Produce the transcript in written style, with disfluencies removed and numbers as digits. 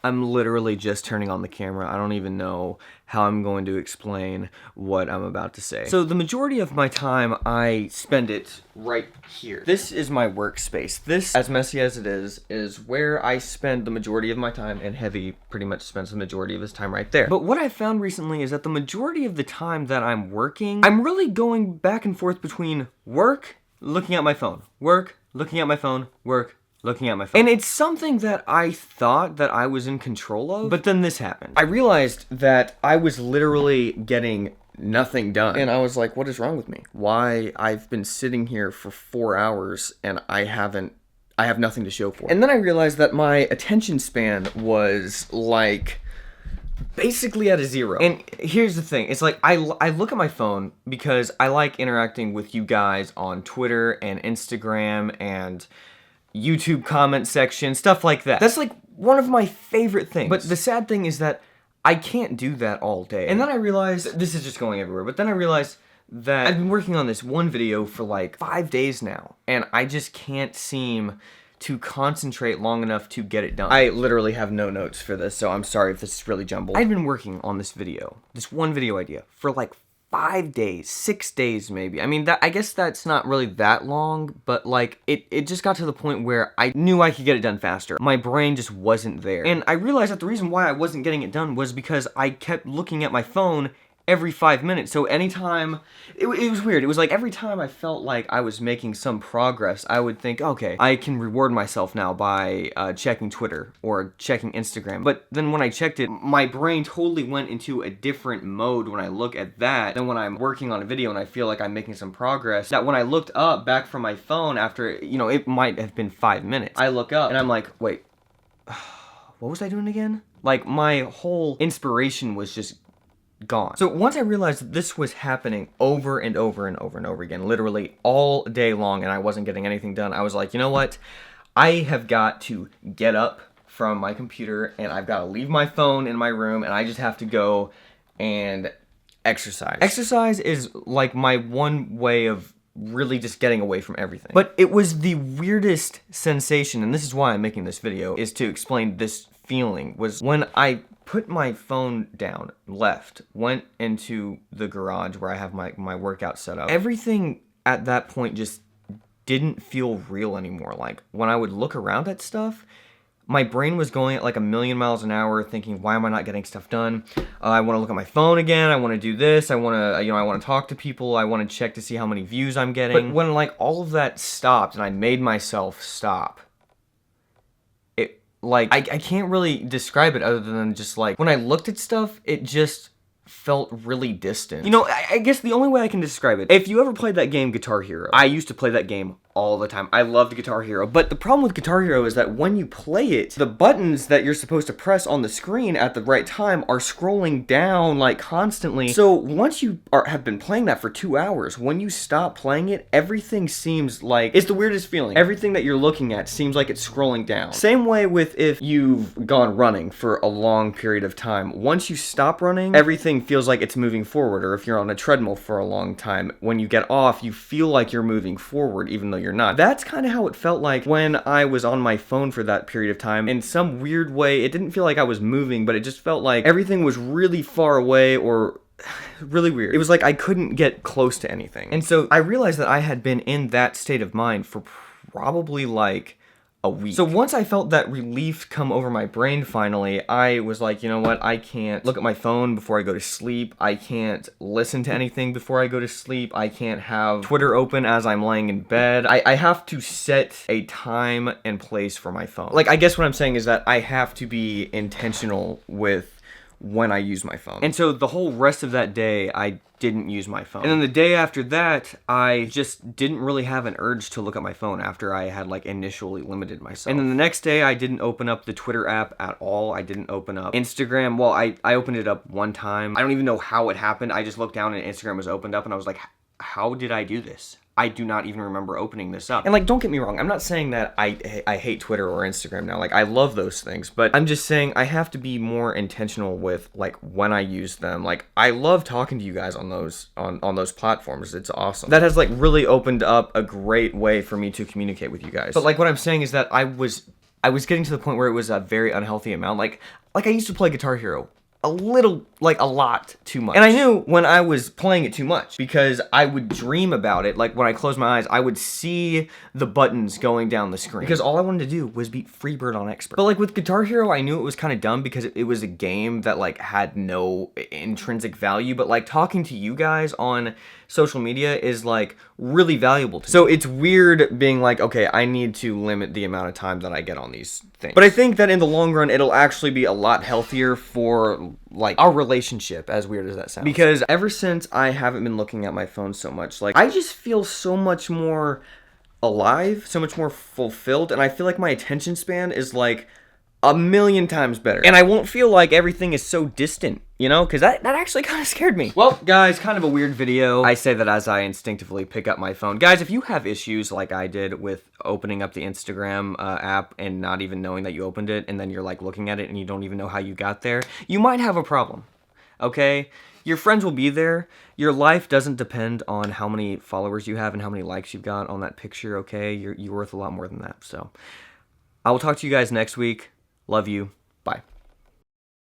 I'm literally just turning on the camera. I don't even know how I'm going to explain what I'm about to say. So the majority of my time, I spend it right here. This is my workspace. This, as messy as it is where I spend the majority of my time, and Heavy pretty much spends the majority of his time right there. But what I found recently is that the majority of the time that I'm working, I'm really going back and forth between work, looking at my phone, work, looking at my phone, work, looking at my phone. And it's something that I thought that I was in control of, but then this happened. I realized that I was literally getting nothing done. And I was like, what is wrong with me? Why I've been sitting here for 4 hours and I have nothing to show for it. And then I realized that my attention span was like basically at a 0. And here's the thing, it's like I look at my phone because I like interacting with you guys on Twitter and Instagram and YouTube comment section, stuff like that. That's like one of my favorite things. But the sad thing is that I can't do that all day. And then I realized, this is just going everywhere, but then I realized that I've been working on this one video for like 5 days now, and I just can't seem to concentrate long enough to get it done. I literally have no notes for this, so I'm sorry if this is really jumbled. I've been working on this video, this one video idea, for like 5 days, 6 days maybe. I mean, I guess that's not really that long, but like, it just got to the point where I knew I could get it done faster. My brain just wasn't there. And I realized that the reason why I wasn't getting it done was because I kept looking at my phone every 5 minutes. So anytime, it was weird. It was like every time I felt like I was making some progress, I would think, okay, I can reward myself now by checking Twitter or checking Instagram. But then when I checked it, my brain totally went into a different mode when I look at that than when I'm working on a video and I feel like I'm making some progress. That when I looked up back from my phone after, you know, it might have been 5 minutes, I look up and I'm like, wait, what was I doing again? Like my whole inspiration was just gone. So once I realized that this was happening over and over and over and over again, literally all day long, and I wasn't getting anything done, I was like, you know what? I have got to get up from my computer and I've got to leave my phone in my room and I just have to go and exercise. Exercise is like my one way of really just getting away from everything. But it was the weirdest sensation, and this is why I'm making this video, is to explain this feeling, was when I put my phone down, left, went into the garage where I have my workout set up. Everything at that point just didn't feel real anymore. Like when I would look around at stuff, my brain was going at like 1,000,000 miles an hour thinking, why am I not getting stuff done? I want to look at my phone again. I want to do this. I want to, I want to talk to people. I want to check to see how many views I'm getting. But when like all of that stopped and I made myself stop, like, I can't really describe it other than just like, when I looked at stuff, it just felt really distant. You know, I guess the only way I can describe it, if you ever played that game Guitar Hero, I used to play that game all the time. I loved Guitar Hero, but the problem with Guitar Hero is that when you play it, the buttons that you're supposed to press on the screen at the right time are scrolling down like constantly. So once you have been playing that for 2 hours, when you stop playing it, everything seems like, it's the weirdest feeling. Everything that you're looking at seems like it's scrolling down. Same way with if you've gone running for a long period of time. Once you stop running, everything feels like it's moving forward. Or if you're on a treadmill for a long time, when you get off, you feel like you're moving forward even though you're not. That's kind of how it felt like when I was on my phone for that period of time. In some weird way, it didn't feel like I was moving, but it just felt like everything was really far away or really weird. It was like I couldn't get close to anything. And so I realized that I had been in that state of mind for probably like a week. So once I felt that relief come over my brain finally, I was like, you know what, I can't look at my phone before I go to sleep. I can't listen to anything before I go to sleep. I can't have Twitter open as I'm laying in bed. I have to set a time and place for my phone. Like, I guess what I'm saying is that I have to be intentional with when I use my phone. And so the whole rest of that day, I didn't use my phone. And then the day after that, I just didn't really have an urge to look at my phone after I had like initially limited myself. And then the next day, I didn't open up the Twitter app at all. I didn't open up Instagram. Well, I opened it up one time. I don't even know how it happened. I just looked down and Instagram was opened up and I was like, how did I do this? I do not even remember opening this up. And like, don't get me wrong, I'm not saying that I hate Twitter or Instagram now. Like, I love those things, but I'm just saying I have to be more intentional with like when I use them. Like, I love talking to you guys on those on those platforms. It's awesome. That has like really opened up a great way for me to communicate with you guys. But like what I'm saying is that I was I was getting to the point where it was a very unhealthy amount. Like I used to play Guitar Hero a little, like a lot too much. And I knew when I was playing it too much because I would dream about it. Like when I closed my eyes, I would see the buttons going down the screen because all I wanted to do was beat Freebird on Expert. But like with Guitar Hero, I knew it was kind of dumb because it was a game that like had no intrinsic value. But like talking to you guys on social media is like really valuable to me. So it's weird being like, okay, I need to limit the amount of time that I get on these things. But I think that in the long run, it'll actually be a lot healthier for like our relationship, as weird as that sounds. Because ever since I haven't been looking at my phone so much, like I just feel so much more alive, so much more fulfilled, and I feel like my attention span is like a million times better. And I won't feel like everything is so distant, you know? Because that actually kind of scared me. Well, guys, kind of a weird video. I say that as I instinctively pick up my phone. Guys, if you have issues like I did with opening up the Instagram app and not even knowing that you opened it, and then you're like looking at it and you don't even know how you got there, you might have a problem, okay? Your friends will be there. Your life doesn't depend on how many followers you have and how many likes you've got on that picture, okay? You're worth a lot more than that. So I will talk to you guys next week. Love you. Bye.